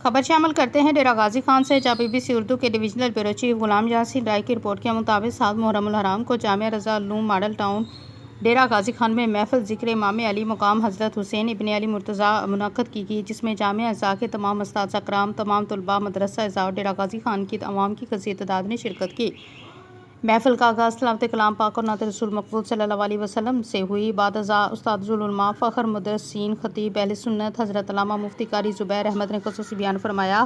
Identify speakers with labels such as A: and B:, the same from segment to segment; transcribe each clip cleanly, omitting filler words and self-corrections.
A: خبر شامل کرتے ہیں ڈیرہ غازی خان سے، جہاں BBC اردو کے divisional bureau chief Ghulam Yasin رائے کی رپورٹ کے مطابق 7 محرم الحرام کو جامعہ رضا العلوم ماڈل ٹاؤن ڈیرہ غازی خان میں محفل ذکر امام علی مقام حضرت حسین ابن علی مرتضیٰ منعقد کی گئی، جس میں جامعہ اعزاء کے تمام اساتذہ کرام، تمام طلباء مدرسہ اعزاء اور ڈیرہ غازی خان کی عوام کی کثیر تعداد نے شرکت کی۔ محفل کا آغاز تلاوت کلام پاک اور نعت رسول مقبول صلی اللہ علیہ وسلم سے ہوئی۔ بعد ازاں استاد العلماء فخر مدرسین خطیب اہل سنت حضرت علامہ مفتی قاری زبیر احمد نے خصوصی بیان فرمایا۔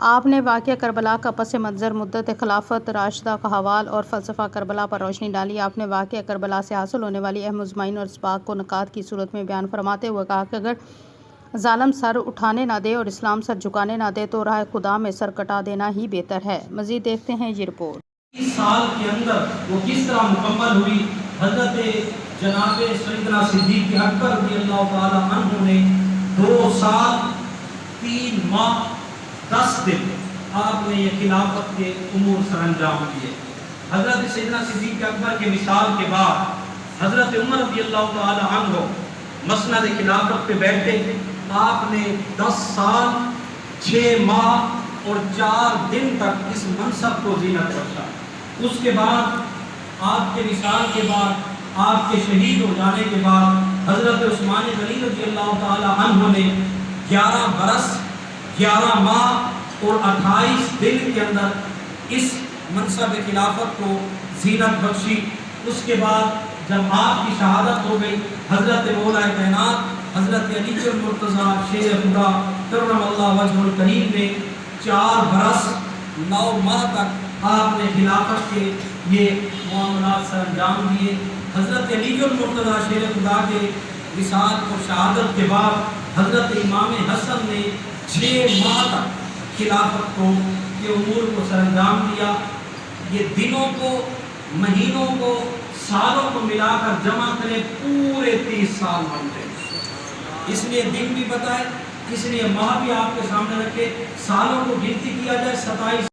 A: آپ نے واقعہ کربلا کا پس منظر، مدت خلافت راشدہ کا حوال اور فلسفہ کربلا پر روشنی ڈالی۔ آپ نے واقعہ کربلا سے حاصل ہونے والی اہم مضامین اور اسباق کو نکات کی صورت میں بیان فرماتے ہوئے کہا کہ اگر ظالم سر اٹھانے نہ دے اور اسلام سر جھکانے نہ دے تو راہ خدا میں سر کٹا دینا ہی بہتر ہے۔ مزید دیکھتے ہیں یہ رپورٹ۔
B: اس سال کے اندر وہ کس طرح مکمل ہوئی۔ حضرت جناب سیدنا صدیق اکبر رضی اللہ تعالی عنہ نے 2 سال 3 ماہ 10 دن آپ نے یہ خلافت کے امور سر انجام دیے۔ حضرت سیدنا صدیق اکبر کے وصال کے بعد حضرت عمر رضی اللہ تعالی عنہ مسند خلافت پہ بیٹھے۔ آپ نے 10 سال 6 ماہ اور 4 دن تک اس منصب کو زینت بخشا۔ اس کے بعد آپ کے وصال کے بعد، آپ کے شہید ہو جانے کے بعد حضرت عثمان غنی رضی اللہ تعالی عنہ نے 11 برس 11 ماہ اور 28 دن کے اندر اس منصب خلافت کو زینت بخشی۔ اس کے بعد جب آپ کی شہادت ہو گئی، حضرت مولا کائنات حضرت علی المرتضیٰ شیر خدا کرم اللہ وجہ الکریم نے 4 برس 9 ماہ تک آپ نے خلافت کے یہ معاملات سر انجام دیے۔ حضرت علی المرتضیٰ شیر خدا کے وصال اور شہادت کے بعد حضرت امام حسن نے 6 ماہ تک خلافت کو کے امور کو سر انجام دیا۔ یہ دنوں کو، مہینوں کو، سالوں کو ملا کر جمع کریں پورے 30 سال بنتے ہیں۔ اس لیے دن بھی بتائے، اس لیے ماہ بھی آپ کے سامنے رکھے، سالوں کو گنتی کیا جائے 27